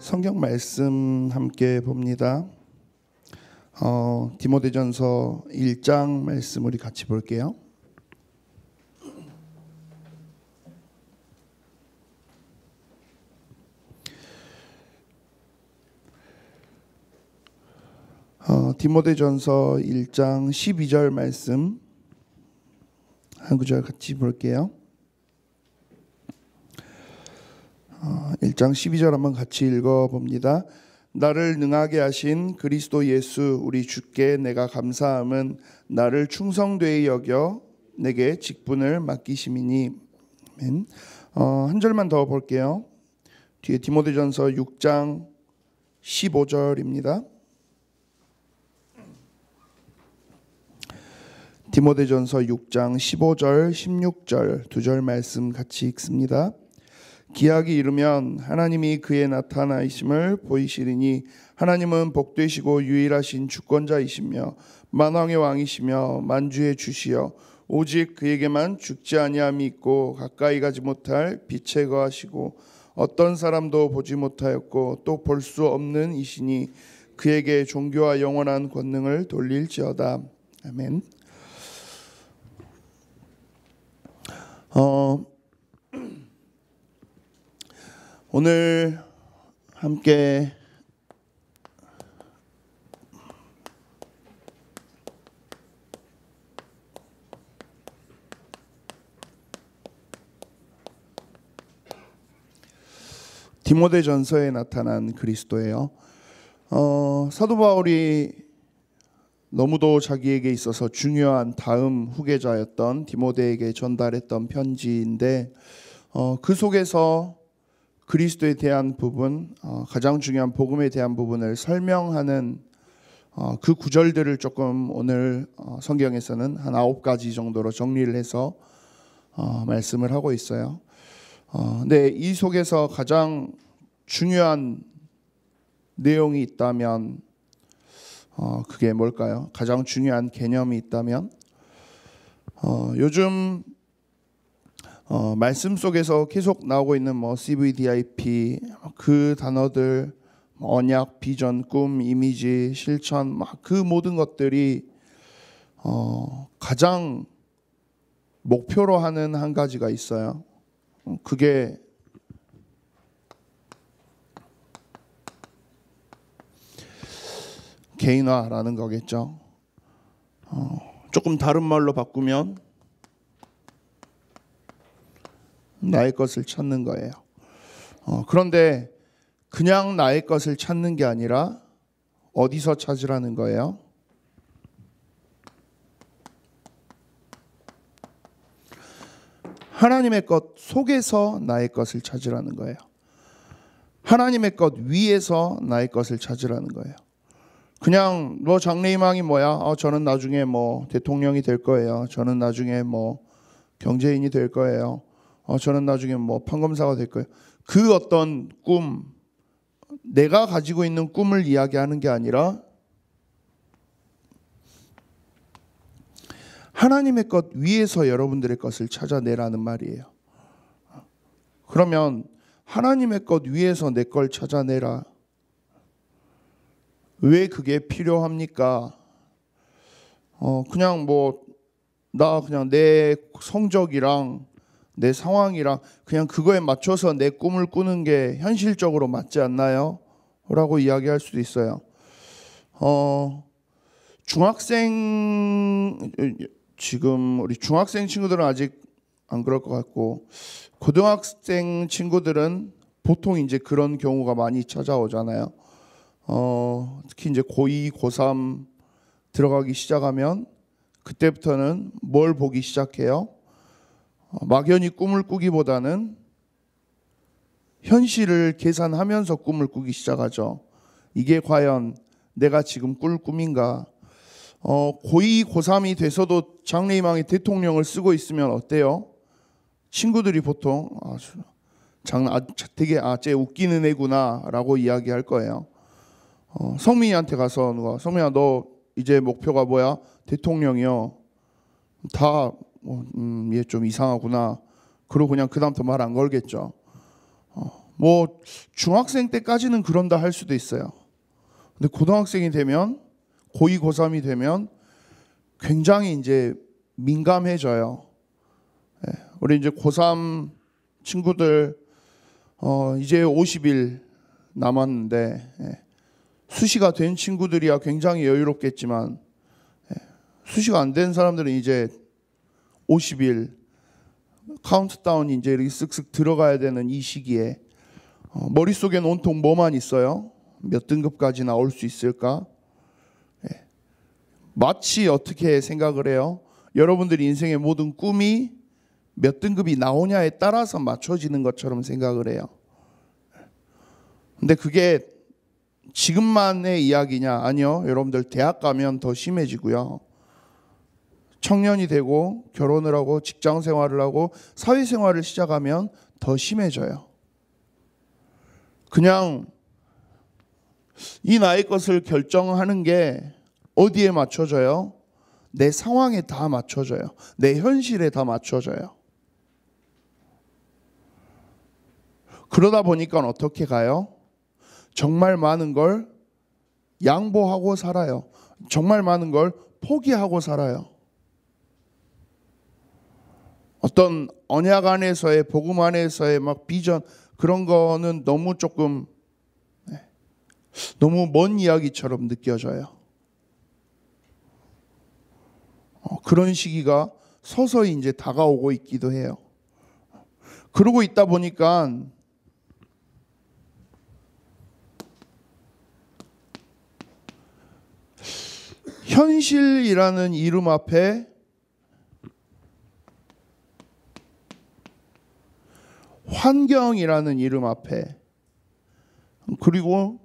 성경 말씀 함께 봅니다. 디모데전서 1장 말씀 우리 같이 볼게요. 디모데전서 1장 12절 말씀 한 구절 같이 볼게요. 1장 12절 한번 같이 읽어봅니다. 나를 능하게 하신 그리스도 예수 우리 주께 내가 감사함은 나를 충성되이 여겨 내게 직분을 맡기심이니. 한 절만 더 볼게요. 뒤에 디모데전서 6장 15절입니다. 디모데전서 6장 15절 16절 두 절 말씀 같이 읽습니다. 기약이 이르면 하나님이 그의 나타나심을 보이시리니 하나님은 복되시고 유일하신 주권자이시며 만왕의 왕이시며 만주의 주시여 오직 그에게만 죽지 아니함이 있고 가까이 가지 못할 빛에 거하시고 어떤 사람도 보지 못하였고 또 볼 수 없는 이시니 그에게 종교와 영원한 권능을 돌릴지어다. 아멘. 오늘 함께 디모데전서에 나타난 그리스도예요. 사도 바울이 너무도 자기에게 있어서 중요한 다음 후계자였던 디모데에게 전달했던 편지인데 그 속에서 그리스도에 대한 부분, 가장 중요한 복음에 대한 부분을 설명하는 그 구절들을 조금 오늘 성경에서는 한 9가지 정도로 정리를 해서 말씀을 하고 있어요. 근데 이 속에서 가장 중요한 내용이 있다면 그게 뭘까요? 가장 중요한 개념이 있다면 요즘 말씀 속에서 계속 나오고 있는 CVDIP 그 단어들, 언약, 비전, 꿈, 이미지, 실천, 그 모든 것들이 가장 목표로 하는 한 가지가 있어요. 그게 개인화라는 거겠죠. 조금 다른 말로 바꾸면 나의 것을 찾는 거예요. 그런데 그냥 나의 것을 찾는 게 아니라 어디서 찾으라는 거예요? 하나님의 것 속에서 나의 것을 찾으라는 거예요. 하나님의 것 위에서 나의 것을 찾으라는 거예요. 그냥 너 장래희망이 뭐야? 저는 나중에 대통령이 될 거예요. 저는 나중에 경제인이 될 거예요. 저는 나중에 판검사가 될 거예요. 그 어떤 꿈, 내가 가지고 있는 꿈을 이야기하는 게 아니라 하나님의 것 위에서 여러분들의 것을 찾아내라는 말이에요. 그러면 하나님의 것 위에서 내 걸 찾아내라. 왜 그게 필요합니까? 나 그냥 내 성적이랑 내 상황이랑 그냥 그거에 맞춰서 내 꿈을 꾸는 게 현실적으로 맞지 않나요? 라고 이야기할 수도 있어요. 지금 우리 중학생 친구들은 아직 안 그럴 것 같고 고등학생 친구들은 보통 이제 그런 경우가 많이 찾아오잖아요. 특히 이제 고2, 고3 들어가기 시작하면 그때부터는 뭘 보기 시작해요? 막연히 꿈을 꾸기보다는 현실을 계산하면서 꿈을 꾸기 시작하죠. 이게 과연 내가 지금 꿀 꿈인가? 고2, 고3이 돼서도 장래희망의 대통령을 쓰고 있으면 어때요? 친구들이 보통 되게 쟤 웃기는 애구나 라고 이야기할 거예요. 성민이한테 가서 성민아 너 이제 목표가 뭐야? 대통령이요. 다 얘 좀 이상하구나. 그러고 그냥 그다음부터 말 안 걸겠죠. 뭐 중학생 때까지는 그런다 할 수도 있어요. 근데 고등학생이 되면 고2, 고3이 되면 굉장히 이제 민감해져요. 우리 이제 고3 친구들 이제 50일 남았는데 수시가 된 친구들이야 굉장히 여유롭겠지만 수시가 안 된 사람들은 이제 50일 카운트다운이 이제 이렇게 쓱쓱 들어가야 되는 이 시기에 머릿속에는 온통 뭐만 있어요? 몇 등급까지 나올 수 있을까? 마치 어떻게 생각을 해요? 여러분들이 인생의 모든 꿈이 몇 등급이 나오냐에 따라서 맞춰지는 것처럼 생각을 해요. 근데 그게 지금만의 이야기냐? 아니요. 여러분들 대학 가면 더 심해지고요. 청년이 되고 결혼을 하고 직장 생활을 하고 사회생활을 시작하면 더 심해져요. 그냥 이 나의 것을 결정하는 게 어디에 맞춰져요? 내 상황에 다 맞춰져요. 내 현실에 다 맞춰져요. 그러다 보니까 어떻게 가요? 정말 많은 걸 양보하고 살아요. 정말 많은 걸 포기하고 살아요. 어떤 언약 안에서의 복음 안에서의 막 비전 그런 거는 너무 조금 너무 먼 이야기처럼 느껴져요. 그런 시기가 서서히 이제 다가오고 있기도 해요. 그러고 있다 보니까 현실이라는 이름 앞에 환경이라는 이름 앞에 그리고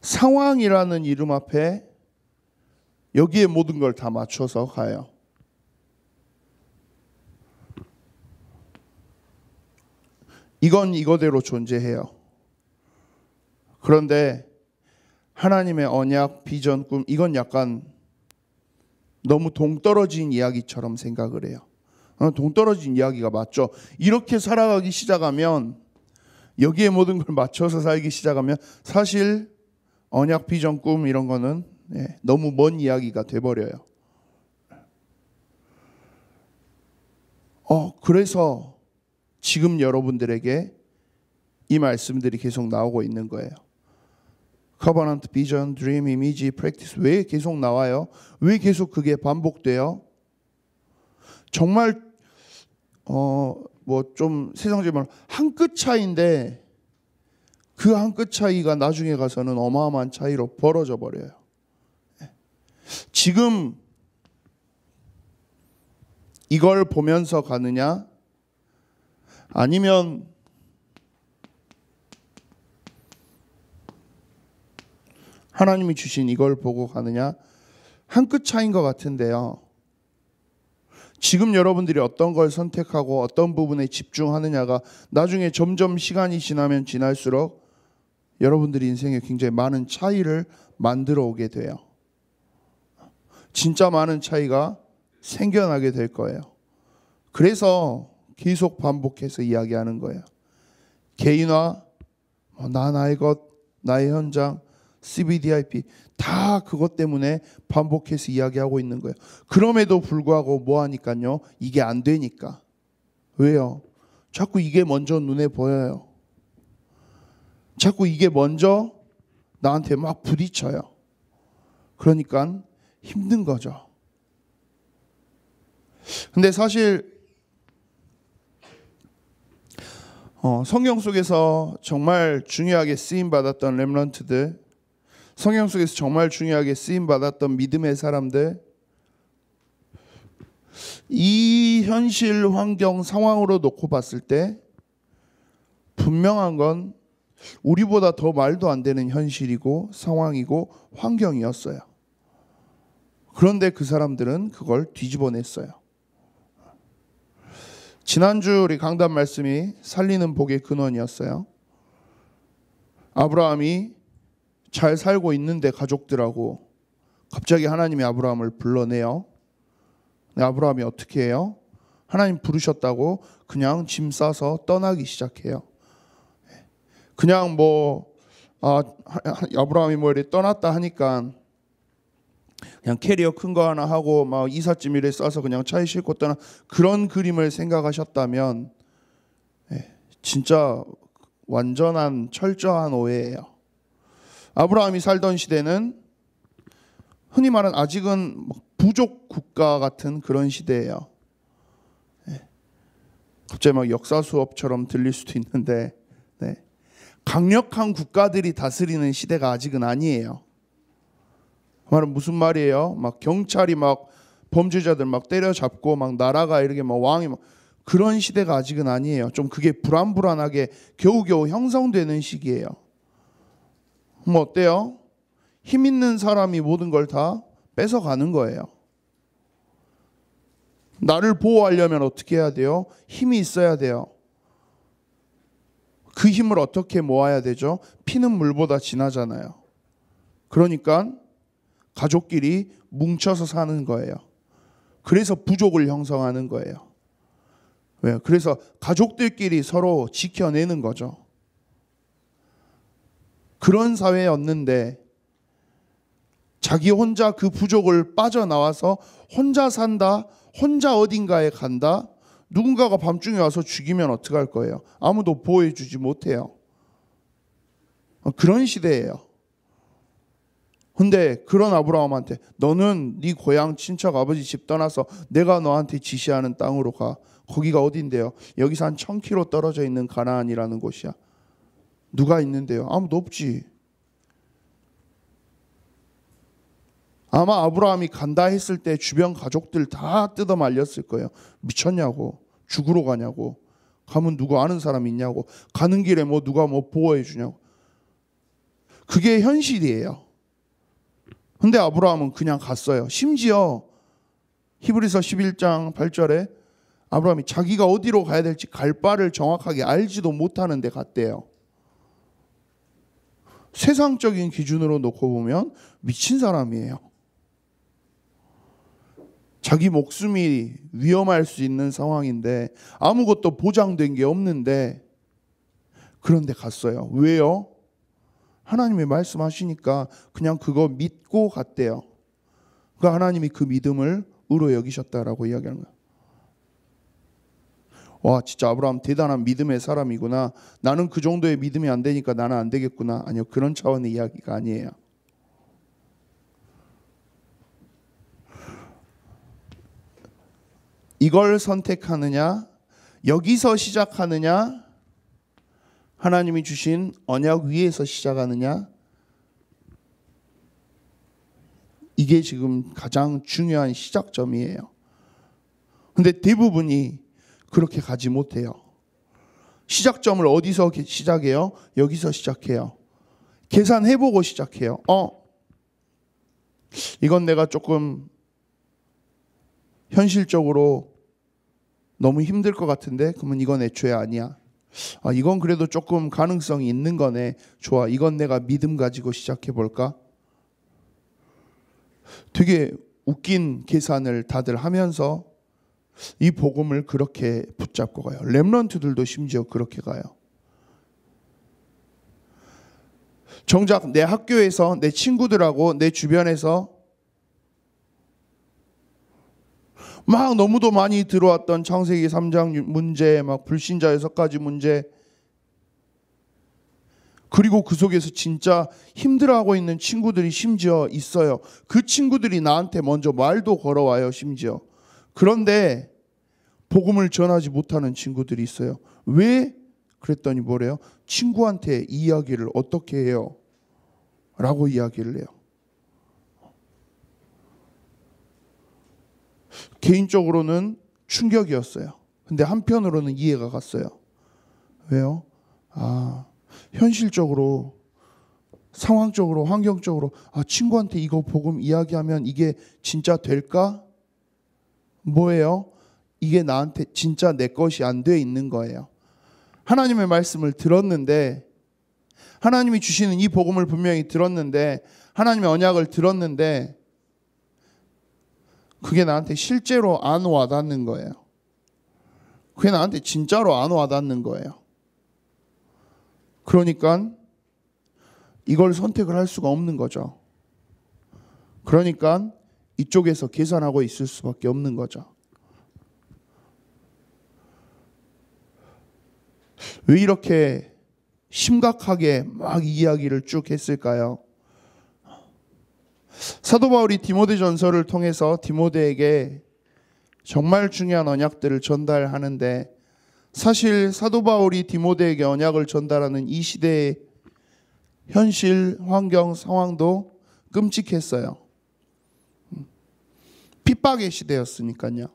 상황이라는 이름 앞에 여기에 모든 걸 다 맞춰서 가요. 이건 이거대로 존재해요. 그런데 하나님의 언약, 비전, 꿈 이건 약간 너무 동떨어진 이야기처럼 생각을 해요. 동떨어진 이야기가 맞죠. 이렇게 살아가기 시작하면 여기에 모든 걸 맞춰서 살기 시작하면 사실 언약, 비전, 꿈 이런 거는 너무 먼 이야기가 돼버려요. 그래서 지금 여러분들에게 이 말씀들이 계속 나오고 있는 거예요. Covenant, Vision, Dream, Image, Practice 왜 계속 나와요? 왜 계속 그게 반복돼요? 정말 뭐 좀 세상적인 말로 한 끗 차이인데 그 한 끗 차이가 나중에 가서는 어마어마한 차이로 벌어져 버려요. 지금 이걸 보면서 가느냐? 아니면 하나님이 주신 이걸 보고 가느냐? 한 끗 차이인 것 같은데요. 지금 여러분들이 어떤 걸 선택하고 어떤 부분에 집중하느냐가 나중에 점점 시간이 지나면 지날수록 여러분들이 인생에 굉장히 많은 차이를 만들어 오게 돼요. 진짜 많은 차이가 생겨나게 될 거예요. 그래서 계속 반복해서 이야기하는 거예요. 개인화, 나의 것, 나의 현장, CBDIP 다 그것 때문에 반복해서 이야기하고 있는 거예요. 그럼에도 불구하고 뭐 하니까요? 이게 안 되니까. 왜요? 자꾸 이게 먼저 눈에 보여요. 자꾸 이게 먼저 나한테 막 부딪혀요. 그러니까 힘든 거죠. 근데 사실 성경 속에서 정말 중요하게 쓰임받았던 렘넌트들, 성경 속에서 정말 중요하게 쓰임받았던 믿음의 사람들, 이 현실 환경 상황으로 놓고 봤을 때 분명한 건 우리보다 더 말도 안 되는 현실이고 상황이고 환경이었어요. 그런데 그 사람들은 그걸 뒤집어냈어요. 지난주 우리 강단 말씀이 살리는 복의 근원이었어요. 아브라함이 잘 살고 있는데 가족들하고 갑자기 하나님이 아브라함을 불러내요. 아브라함이 어떻게 해요? 하나님 부르셨다고 그냥 짐 싸서 떠나기 시작해요. 그냥 아브라함이 이렇게 떠났다 하니까 그냥 캐리어 큰 거 하나 하고 막 이삿짐 이래 싸서 그냥 차에 싣고 떠나, 그런 그림을 생각하셨다면 진짜 완전한 철저한 오해예요. 아브라함이 살던 시대는 흔히 말하는 아직은 부족 국가 같은 그런 시대예요. 갑자기 막 역사 수업처럼 들릴 수도 있는데, 강력한 국가들이 다스리는 시대가 아직은 아니에요. 말은 무슨 말이에요? 막 경찰이 막 범죄자들 막 때려잡고 막 나라가 이렇게 막 왕이 막 그런 시대가 아직은 아니에요. 좀 그게 불안불안하게 겨우겨우 형성되는 시기예요. 어때요? 힘 있는 사람이 모든 걸 다 뺏어가는 거예요. 나를 보호하려면 어떻게 해야 돼요? 힘이 있어야 돼요. 그 힘을 어떻게 모아야 되죠? 피는 물보다 진하잖아요. 그러니까 가족끼리 뭉쳐서 사는 거예요. 그래서 부족을 형성하는 거예요. 왜요? 그래서 가족들끼리 서로 지켜내는 거죠. 그런 사회였는데 자기 혼자 그 부족을 빠져나와서 혼자 산다, 혼자 어딘가에 간다, 누군가가 밤중에 와서 죽이면 어떡할 거예요? 아무도 보호해 주지 못해요. 그런 시대예요. 근데 그런 아브라함한테 너는 네 고향 친척 아버지 집 떠나서 내가 너한테 지시하는 땅으로 가. 거기가 어딘데요? 여기서 한 1000km 떨어져 있는 가나안이라는 곳이야. 누가 있는데요? 아무도 없지. 아마 아브라함이 간다 했을 때 주변 가족들 다 뜯어 말렸을 거예요. 미쳤냐고. 죽으러 가냐고. 가면 누구 아는 사람 있냐고. 가는 길에 누가 보호해 주냐고. 그게 현실이에요. 근데 아브라함은 그냥 갔어요. 심지어 히브리서 11장 8절에 아브라함이 자기가 어디로 가야 될지 갈 바를 정확하게 알지도 못하는데 갔대요. 세상적인 기준으로 놓고 보면 미친 사람이에요. 자기 목숨이 위험할 수 있는 상황인데 아무것도 보장된 게 없는데 그런데 갔어요. 왜요? 하나님이 말씀하시니까 그냥 그거 믿고 갔대요. 그러니까 하나님이 그 믿음을 의로 여기셨다라고 이야기하는 거예요. 와, 진짜 아브라함 대단한 믿음의 사람이구나. 나는 그 정도의 믿음이 안 되니까 나는 안 되겠구나. 아니요, 그런 차원의 이야기가 아니에요. 이걸 선택하느냐, 여기서 시작하느냐, 하나님이 주신 언약 위에서 시작하느냐, 이게 지금 가장 중요한 시작점이에요. 근데 대부분이 그렇게 가지 못해요. 시작점을 어디서 시작해요? 여기서 시작해요. 계산해보고 시작해요. 이건 내가 조금 현실적으로 너무 힘들 것 같은데 그러면 이건 애초에 아니야. 이건 그래도 조금 가능성이 있는 거네. 좋아, 이건 내가 믿음 가지고 시작해볼까? 되게 웃긴 계산을 다들 하면서 이 복음을 그렇게 붙잡고 가요. 렘넌트들도 심지어 그렇게 가요. 정작 내 학교에서 내 친구들하고 내 주변에서 막 너무도 많이 들어왔던 창세기 3장 문제, 막 불신자 6가지 문제, 그리고 그 속에서 진짜 힘들어하고 있는 친구들이 심지어 있어요. 그 친구들이 나한테 먼저 말도 걸어와요, 심지어. 그런데 복음을 전하지 못하는 친구들이 있어요. 왜? 그랬더니 뭐래요? 친구한테 이 이야기를 어떻게 해요? 라고 이야기를 해요. 개인적으로는 충격이었어요. 근데 한편으로는 이해가 갔어요. 왜요? 현실적으로, 상황적으로, 환경적으로 친구한테 이거 복음 이야기하면 이게 진짜 될까? 뭐예요? 이게 나한테 진짜 내 것이 안 돼 있는 거예요. 하나님의 말씀을 들었는데, 하나님이 주시는 이 복음을 분명히 들었는데, 하나님의 언약을 들었는데 그게 나한테 실제로 안 와닿는 거예요. 그게 나한테 진짜로 안 와닿는 거예요. 그러니까 이걸 선택을 할 수가 없는 거죠. 그러니까 이쪽에서 계산하고 있을 수밖에 없는 거죠. 왜 이렇게 심각하게 막 이야기를 쭉 했을까요? 사도 바울이 디모데전서를 통해서 디모데에게 정말 중요한 언약들을 전달하는데, 사실 사도 바울이 디모데에게 언약을 전달하는 이 시대의 현실, 환경, 상황도 끔찍했어요. 핍박의 시대였으니까요.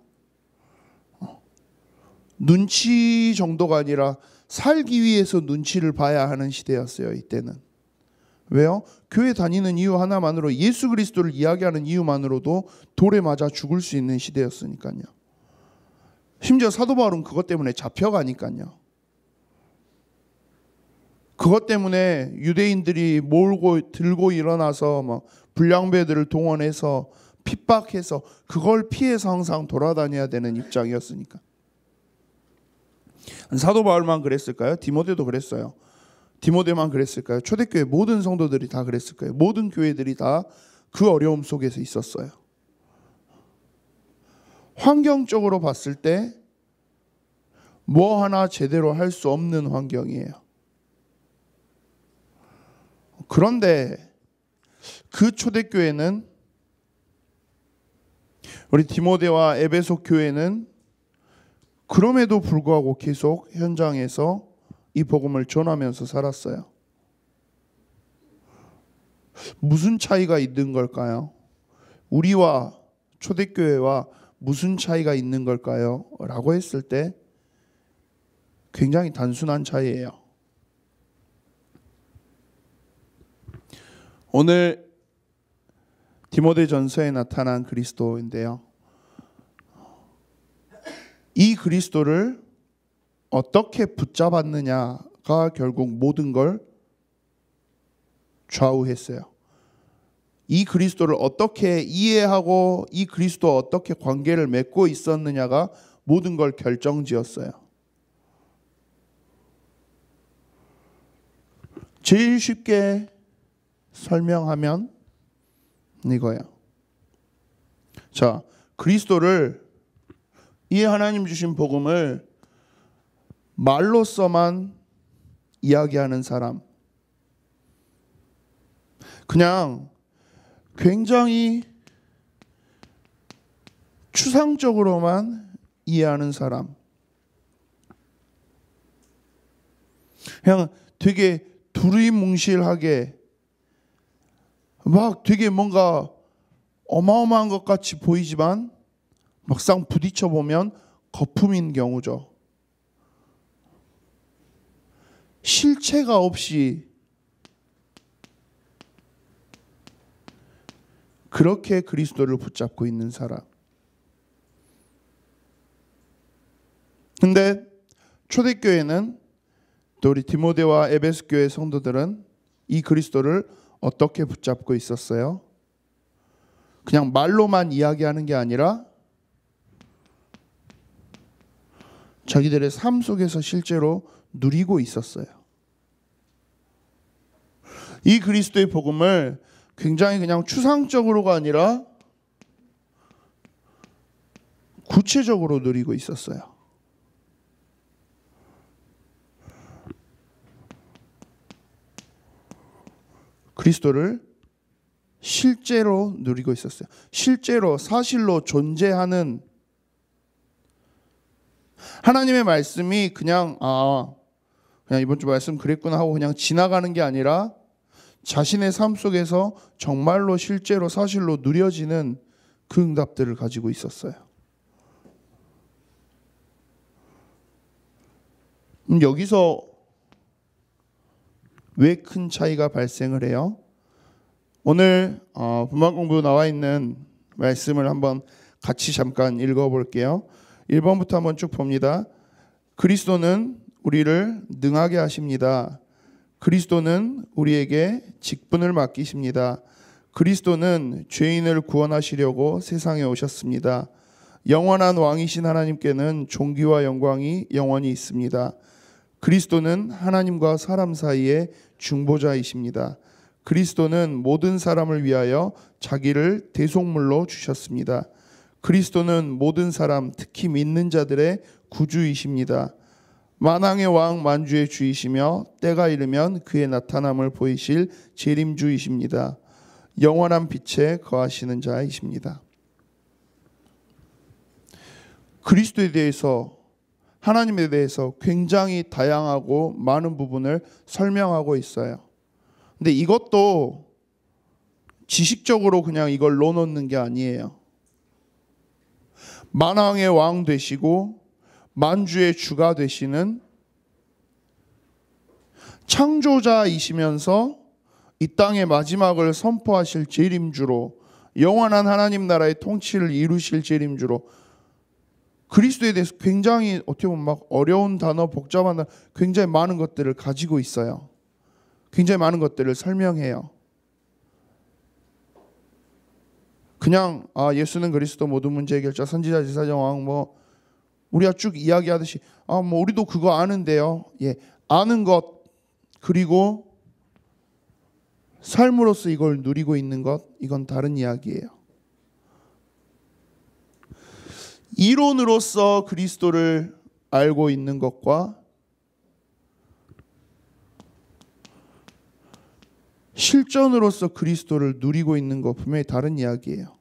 눈치 정도가 아니라 살기 위해서 눈치를 봐야 하는 시대였어요, 이때는. 왜요? 교회 다니는 이유 하나만으로, 예수 그리스도를 이야기하는 이유만으로도 돌에 맞아 죽을 수 있는 시대였으니까요. 심지어 사도 바울은 그것 때문에 잡혀가니까요. 그것 때문에 유대인들이 몰고 들고 일어나서 막 불량배들을 동원해서 핍박해서 그걸 피해서 항상 돌아다녀야 되는 입장이었으니까. 사도 바울만 그랬을까요? 디모데도 그랬어요. 디모데만 그랬을까요? 초대교회 모든 성도들이 다 그랬을까요? 모든 교회들이 다 그 어려움 속에서 있었어요. 환경적으로 봤을 때 뭐 하나 제대로 할 수 없는 환경이에요. 그런데 그 초대교회는, 우리 디모데와 에베소 교회는 그럼에도 불구하고 계속 현장에서 이 복음을 전하면서 살았어요. 무슨 차이가 있는 걸까요? 우리와 초대교회와 무슨 차이가 있는 걸까요? 라고 했을 때 굉장히 단순한 차이예요. 오늘 디모데전서에 나타난 그리스도인데요, 이 그리스도를 어떻게 붙잡았느냐가 결국 모든 걸 좌우했어요. 이 그리스도를 어떻게 이해하고 이 그리스도와 어떻게 관계를 맺고 있었느냐가 모든 걸 결정지었어요. 제일 쉽게 설명하면 이거예요. 자, 그리스도를, 이 하나님 주신 복음을 말로서만 이야기하는 사람, 그냥 굉장히 추상적으로만 이해하는 사람, 그냥 되게 두리뭉실하게 막 되게 뭔가 어마어마한 것 같이 보이지만 막상 부딪혀 보면 거품인 경우죠. 실체가 없이 그렇게 그리스도를 붙잡고 있는 사람. 근데 초대교회는, 또 우리 디모데와 에베소 교회 성도들은 이 그리스도를 어떻게 붙잡고 있었어요? 그냥 말로만 이야기하는 게 아니라 자기들의 삶 속에서 실제로 누리고 있었어요. 이 그리스도의 복음을 굉장히 그냥 추상적으로가 아니라 구체적으로 누리고 있었어요. 그리스도를 실제로 누리고 있었어요. 실제로 사실로 존재하는 하나님의 말씀이 그냥 이번 주 말씀 그랬구나 하고 그냥 지나가는 게 아니라 자신의 삶 속에서 정말로 실제로 사실로 누려지는 그 응답들을 가지고 있었어요. 여기서 왜 큰 차이가 발생을 해요? 오늘 분만 공부 나와 있는 말씀을 한번 같이 잠깐 읽어볼게요. 1번부터 한번 쭉 봅니다. 그리스도는 우리를 능하게 하십니다. 그리스도는 우리에게 직분을 맡기십니다. 그리스도는 죄인을 구원하시려고 세상에 오셨습니다. 영원한 왕이신 하나님께는 존귀와 영광이 영원히 있습니다. 그리스도는 하나님과 사람 사이의 중보자이십니다. 그리스도는 모든 사람을 위하여 자기를 대속물로 주셨습니다. 그리스도는 모든 사람, 특히 믿는 자들의 구주이십니다. 만왕의 왕 만주의 주이시며 때가 이르면 그의 나타남을 보이실 재림주이십니다. 영원한 빛에 거하시는 자이십니다. 그리스도에 대해서, 하나님에 대해서 굉장히 다양하고 많은 부분을 설명하고 있어요. 근데 이것도 지식적으로 그냥 이걸 넣어놓는 게 아니에요. 만왕의 왕 되시고 만주의 주가 되시는 창조자이시면서 이 땅의 마지막을 선포하실 재림주로, 영원한 하나님 나라의 통치를 이루실 재림주로, 그리스도에 대해서 굉장히 어떻게 보면 막 어려운 단어, 복잡한 단어, 굉장히 많은 것들을 가지고 있어요. 굉장히 많은 것들을 설명해요. 그냥 예수는 그리스도, 모든 문제 해결자, 선지자, 제사장, 왕, 뭐 우리가 쭉 이야기하듯이 뭐 우리도 그거 아는데요. 예, 아는 것, 그리고 삶으로서 이걸 누리고 있는 것, 이건 다른 이야기예요. 이론으로서 그리스도를 알고 있는 것과 실전으로서 그리스도를 누리고 있는 것, 분명히 다른 이야기예요.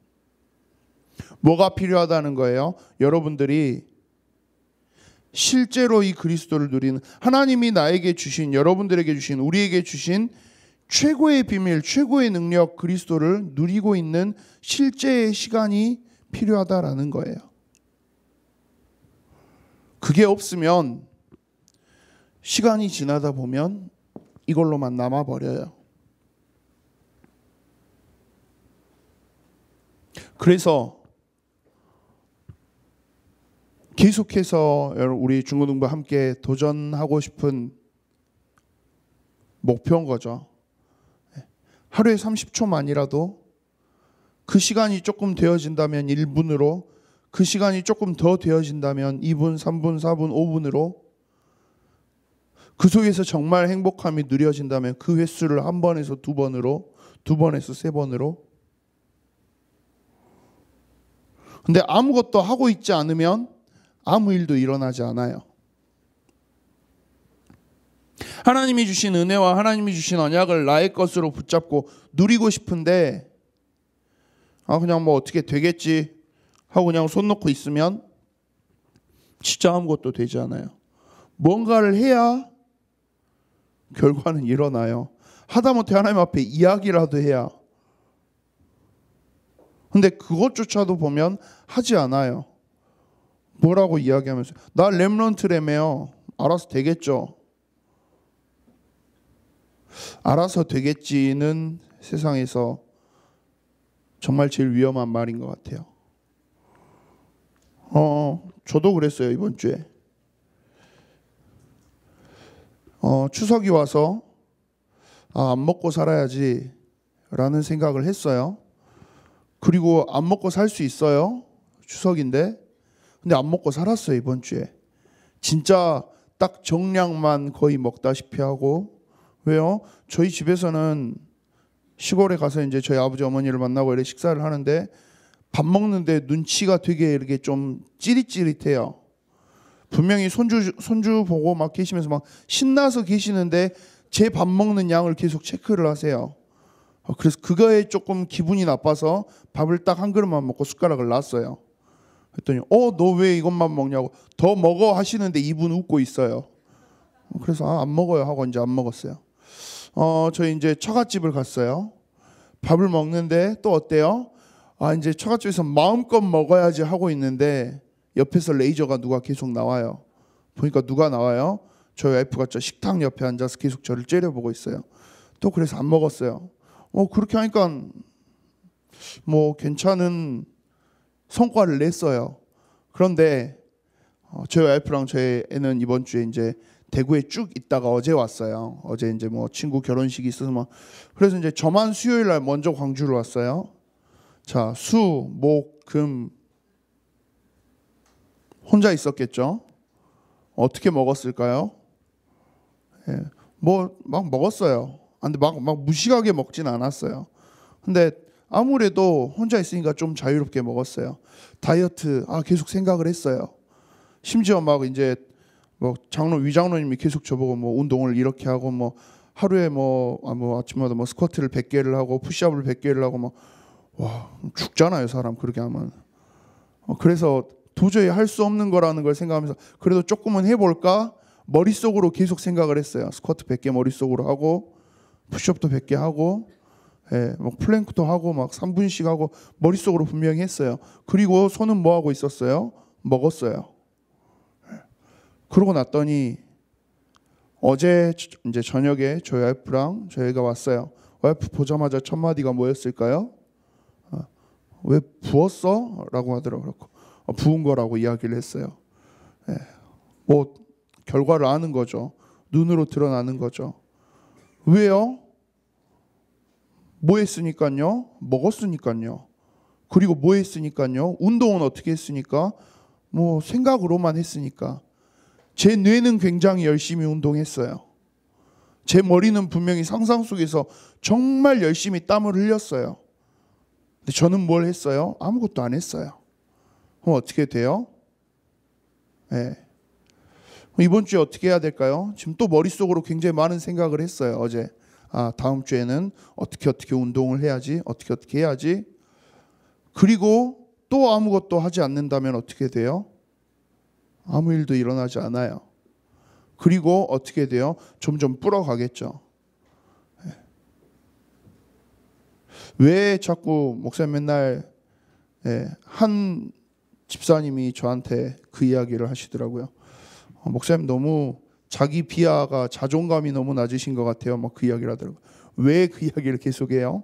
뭐가 필요하다는 거예요? 여러분들이 실제로 이 그리스도를 누리는, 하나님이 나에게 주신, 여러분들에게 주신, 우리에게 주신 최고의 비밀, 최고의 능력, 그리스도를 누리고 있는 실제의 시간이 필요하다라는 거예요. 그게 없으면 시간이 지나다 보면 이걸로만 남아버려요. 그래서 계속해서 우리 중고등부 함께 도전하고 싶은 목표인 거죠. 하루에 30초만이라도 그 시간이 조금 되어진다면 1분으로, 그 시간이 조금 더 되어진다면 2분, 3분, 4분, 5분으로, 그 속에서 정말 행복함이 누려진다면 그 횟수를 1번에서 2번으로, 2번에서 3번으로. 근데 아무것도 하고 있지 않으면 아무 일도 일어나지 않아요. 하나님이 주신 은혜와 하나님이 주신 언약을 나의 것으로 붙잡고 누리고 싶은데 그냥 뭐 어떻게 되겠지 하고 그냥 손 놓고 있으면 진짜 아무것도 되지 않아요. 뭔가를 해야 결과는 일어나요. 하다못해 하나님 앞에 이야기라도 해야. 근데 그것조차도 보면 하지 않아요. 뭐라고 이야기하면서 나 렘넌트래매요. 알아서 되겠죠. 알아서 되겠지는 세상에서 정말 제일 위험한 말인 것 같아요. 저도 그랬어요. 이번 주에 추석이 와서 안 먹고 살아야지 라는 생각을 했어요. 그리고 안 먹고 살 수 있어요. 추석인데. 근데 안 먹고 살았어요. 이번 주에 진짜 딱 정량만 거의 먹다시피 하고. 왜요? 저희 집에서는 시골에 가서 이제 저희 아버지 어머니를 만나고 이렇게 식사를 하는데 밥 먹는데 눈치가 되게 이렇게 좀 찌릿찌릿해요. 분명히 손주 보고 막 계시면서 막 신나서 계시는데 제 밥 먹는 양을 계속 체크를 하세요. 그래서 그거에 조금 기분이 나빠서 밥을 딱 한 그릇만 먹고 숟가락을 놨어요. 그랬더니 너 왜 이것만 먹냐고, 더 먹어 하시는데 이분 웃고 있어요. 그래서 안 먹어요 하고 이제 안 먹었어요. 저희 이제 처갓집을 갔어요. 밥을 먹는데 또 어때요? 이제 처갓집에서 마음껏 먹어야지 하고 있는데 옆에서 레이저가 누가 계속 나와요. 보니까 누가 나와요? 저희 와이프가 저 식탁 옆에 앉아서 계속 저를 째려보고 있어요. 또 그래서 안 먹었어요. 그렇게 하니까 뭐 괜찮은 성과를 냈어요. 그런데 저희 와이프랑 저희 애는 이번 주에 이제 대구에 쭉 있다가 어제 왔어요. 어제 이제 뭐 친구 결혼식이 있어서 막, 그래서 이제 저만 수요일 날 먼저 광주로 왔어요. 자, 수, 목, 금 혼자 있었겠죠. 어떻게 먹었을까요? 예, 뭐 막 먹었어요. 근데 막 무식하게 먹진 않았어요. 근데 아무래도 혼자 있으니까 좀 자유롭게 먹었어요. 다이어트 계속 생각을 했어요. 심지어 막 이제 뭐 위장로님이 계속 저보고 뭐 운동을 이렇게 하고 뭐 하루에 뭐 아침마다 뭐 스쿼트를 100개를 하고 푸시업을 100개를 하고 막 와 죽잖아요 사람 그렇게 하면. 그래서 도저히 할 수 없는 거라는 걸 생각하면서 그래도 조금은 해볼까 머릿속으로 계속 생각을 했어요. 스쿼트 100개 머릿속으로 하고 푸시업도 100개 하고 막 플랭크도 하고 막 3분씩 하고 머릿속으로 분명히 했어요. 그리고 손은 뭐 하고 있었어요? 먹었어요. 그러고 났더니 어제 이제 저녁에 저희 와이프랑 저희가 왔어요. 와이프 보자마자 첫 마디가 뭐였을까요? 왜 부었어? 라고 하더라고요. 부은 거라고 이야기를 했어요. 뭐 결과를 아는 거죠. 눈으로 드러나는 거죠. 왜요? 뭐 했으니까요? 먹었으니까요. 그리고 뭐 했으니까요? 운동은 어떻게 했으니까? 뭐 생각으로만 했으니까. 제 뇌는 굉장히 열심히 운동했어요. 제 머리는 분명히 상상 속에서 정말 열심히 땀을 흘렸어요. 근데 저는 뭘 했어요? 아무것도 안 했어요. 그럼 어떻게 돼요? 이번 주에 어떻게 해야 될까요? 지금 또 머릿속으로 굉장히 많은 생각을 했어요. 어제 다음 주에는 어떻게 운동을 해야지, 어떻게 해야지. 그리고 또 아무것도 하지 않는다면 어떻게 돼요? 아무 일도 일어나지 않아요. 그리고 어떻게 돼요? 점점 불어가겠죠. 왜 자꾸 목사님 맨날 한 집사님이 저한테 그 이야기를 하시더라고요. 목사님 너무 자기 비하가 자존감이 너무 낮으신 것 같아요. 막 그 이야기를 하더라고요. 왜 그 이야기를 계속해요?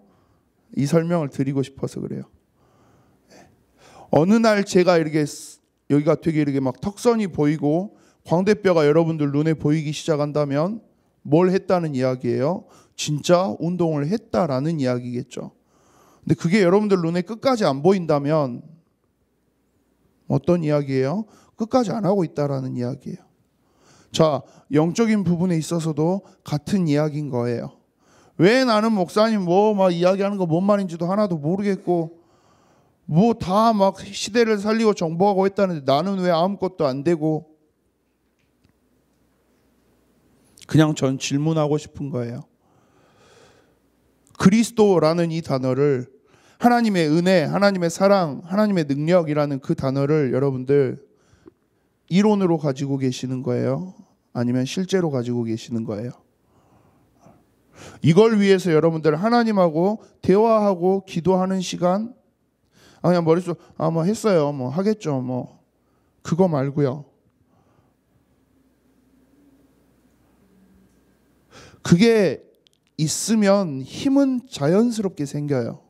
이 설명을 드리고 싶어서 그래요. 어느 날 제가 이렇게 여기가 되게 이렇게 막 턱선이 보이고 광대뼈가 여러분들 눈에 보이기 시작한다면 뭘 했다는 이야기예요? 진짜 운동을 했다라는 이야기겠죠. 근데 그게 여러분들 눈에 끝까지 안 보인다면 어떤 이야기예요? 끝까지 안 하고 있다라는 이야기예요. 자, 영적인 부분에 있어서도 같은 이야기인 거예요. 왜 나는 목사님 뭐 막 이야기하는 거 뭔 말인지도 하나도 모르겠고 뭐 다 막 시대를 살리고 정복하고 했다는데 나는 왜 아무것도 안 되고. 그냥 전 질문하고 싶은 거예요. 그리스도라는 이 단어를 하나님의 은혜, 하나님의 사랑, 하나님의 능력이라는 그 단어를 여러분들 이론으로 가지고 계시는 거예요? 아니면 실제로 가지고 계시는 거예요? 이걸 위해서 여러분들 하나님하고 대화하고 기도하는 시간 그냥 머릿속 뭐 했어요. 뭐 하겠죠. 뭐 그거 말고요. 그게 있으면 힘은 자연스럽게 생겨요.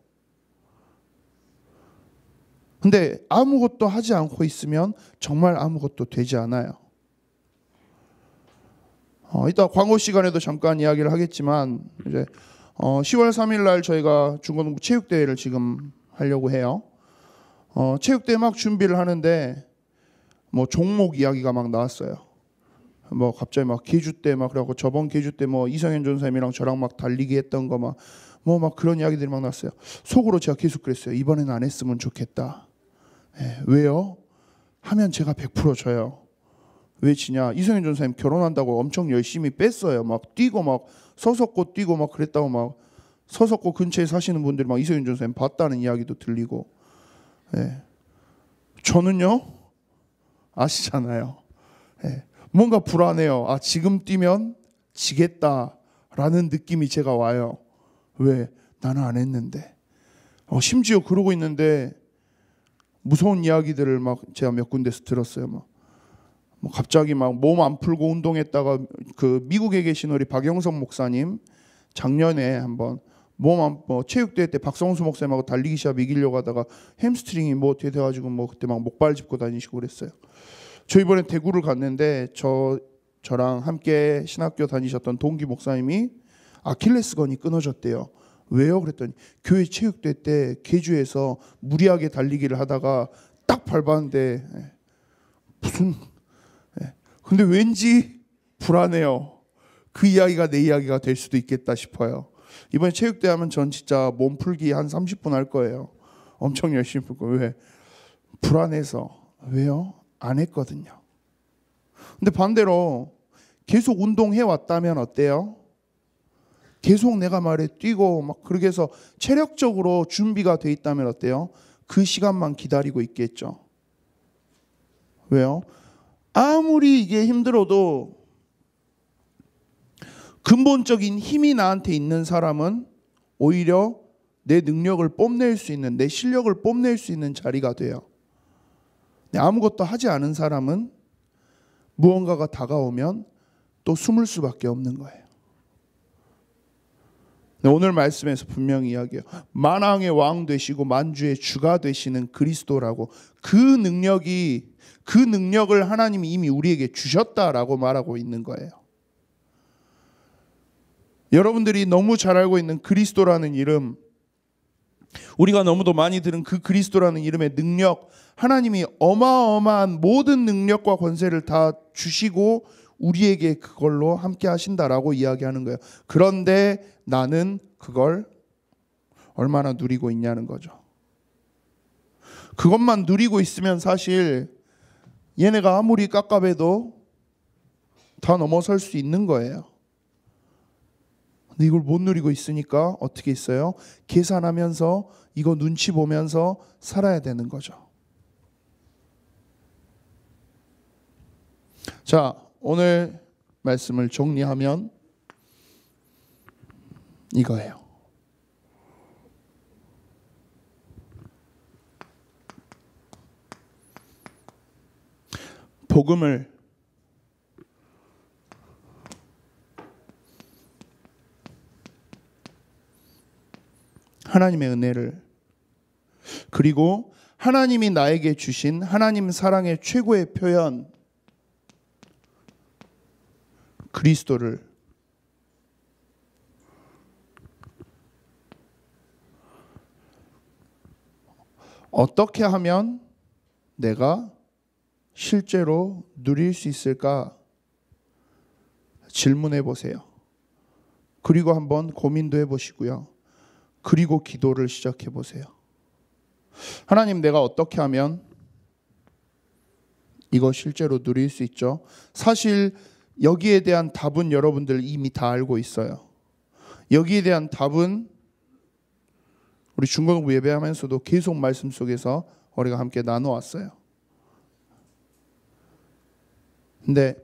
근데 아무것도 하지 않고 있으면 정말 아무것도 되지 않아요. 이따 광고 시간에도 잠깐 이야기를 하겠지만 이제 10월 3일 날 저희가 중고등부 체육대회를 지금 하려고 해요. 체육대회 막 준비를 하는데 뭐 종목 이야기가 막 나왔어요. 뭐 갑자기 막 계주 때 막 그래갖고 저번 계주 때 뭐 이성현 전사님이랑 저랑 막 달리기 했던 거 막 그런 이야기들이 막 났어요. 속으로 제가 계속 그랬어요. 이번에는 안 했으면 좋겠다. 왜요? 하면 제가 100% 져요. 왜 지냐? 이성현 전사님 결혼한다고 엄청 열심히 뺐어요. 막 뛰고 막 서석고 뛰고 막 그랬다고 막 서석고 근처에 사시는 분들이 막 이성현 전사님 봤다는 이야기도 들리고. 저는요 아시잖아요. 뭔가 불안해요. 지금 뛰면 지겠다라는 느낌이 제가 와요. 왜? 나는 안 했는데. 심지어 그러고 있는데 무서운 이야기들을 막 제가 몇 군데서 들었어요. 뭐 갑자기 막 몸 안 풀고 운동했다가 그 미국에 계신 우리 박영석 목사님 작년에 한번 체육대회 때 박성수 목사님하고 달리기 시합 이기려고 하다가 햄스트링이 뭐 어떻게 돼가지고 뭐 그때 막 목발 짚고 다니시고 그랬어요. 저 이번에 대구를 갔는데 저랑 함께 신학교 다니셨던 동기 목사님이 아킬레스건이 끊어졌대요. 왜요? 그랬더니 교회 체육대회 때 계주에서 무리하게 달리기를 하다가 딱 밟았는데 무슨 근데 왠지 불안해요. 그 이야기가 내 이야기가 될 수도 있겠다 싶어요. 이번에 체육대회 하면 전 진짜 몸풀기 한 30분 할 거예요. 엄청 열심히 풀 거예요. 왜? 불안해서. 왜요? 안 했거든요. 근데 반대로 계속 운동해 왔다면 어때요? 계속 내가 말에 뛰고 막 그렇게 해서 체력적으로 준비가 돼 있다면 어때요? 그 시간만 기다리고 있겠죠. 왜요? 아무리 이게 힘들어도 근본적인 힘이 나한테 있는 사람은 오히려 내 능력을 뽐낼 수 있는, 내 실력을 뽐낼 수 있는 자리가 돼요. 아무것도 하지 않은 사람은 무언가가 다가오면 또 숨을 수밖에 없는 거예요. 오늘 말씀에서 분명히 이야기해요. 만왕의 왕 되시고 만주의 주가 되시는 그리스도라고, 그 능력을 하나님이 이미 우리에게 주셨다라고 말하고 있는 거예요. 여러분들이 너무 잘 알고 있는 그리스도라는 이름, 우리가 너무도 많이 들은 그 그리스도라는 이름의 능력, 하나님이 어마어마한 모든 능력과 권세를 다 주시고 우리에게 그걸로 함께 하신다라고 이야기하는 거예요. 그런데 나는 그걸 얼마나 누리고 있냐는 거죠. 그것만 누리고 있으면 사실 얘네가 아무리 깝깝해도 다 넘어설 수 있는 거예요. 근데 이걸 못 누리고 있으니까 어떻게 있어요? 계산하면서 이거 눈치 보면서 살아야 되는 거죠. 자, 오늘 말씀을 정리하면 이거예요. 복음을 하나님의 은혜를 그리고 하나님이 나에게 주신 하나님 사랑의 최고의 표현 그리스도를 어떻게 하면 내가 실제로 누릴 수 있을까 질문해 보세요. 그리고 한번 고민도 해보시고요. 그리고 기도를 시작해 보세요. 하나님, 내가 어떻게 하면 이거 실제로 누릴 수 있죠? 사실 여기에 대한 답은 여러분들 이미 다 알고 있어요. 여기에 대한 답은 우리 중고등부 예배하면서도 계속 말씀 속에서 우리가 함께 나눠왔어요. 근데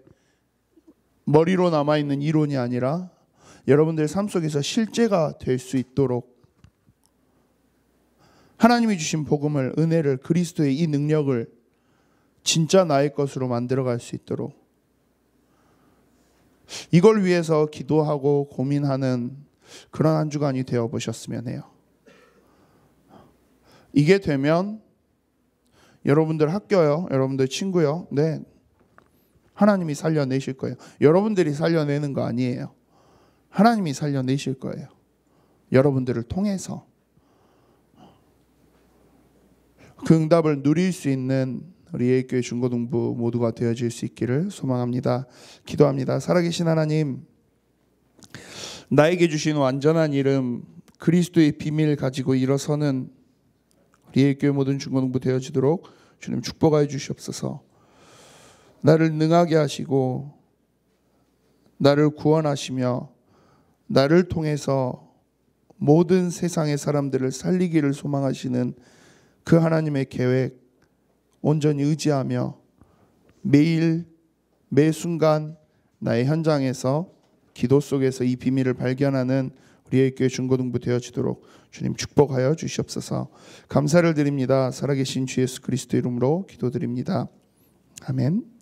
머리로 남아있는 이론이 아니라 여러분들 삶 속에서 실제가 될 수 있도록 하나님이 주신 복음을, 은혜를, 그리스도의 이 능력을 진짜 나의 것으로 만들어갈 수 있도록 이걸 위해서 기도하고 고민하는 그런 한 주간이 되어보셨으면 해요. 이게 되면 여러분들 학교요, 여러분들 친구요, 네, 하나님이 살려내실 거예요. 여러분들이 살려내는 거 아니에요. 하나님이 살려내실 거예요. 여러분들을 통해서 그 응답을 누릴 수 있는 우리 예일교회 중고등부 모두가 되어질 수 있기를 소망합니다. 기도합니다. 살아계신 하나님, 나에게 주신 완전한 이름 그리스도의 비밀 가지고 일어서는 우리 예일교회 모든 중고등부 되어지도록 주님 축복하여 주시옵소서. 나를 능하게 하시고 나를 구원하시며 나를 통해서 모든 세상의 사람들을 살리기를 소망하시는 그 하나님의 계획 온전히 의지하며 매일 매 순간 나의 현장에서 기도 속에서 이 비밀을 발견하는 우리 예일교회 중고등부 되어지도록 주님 축복하여 주시옵소서. 감사를 드립니다. 살아계신 주 예수 그리스도 이름으로 기도드립니다. 아멘.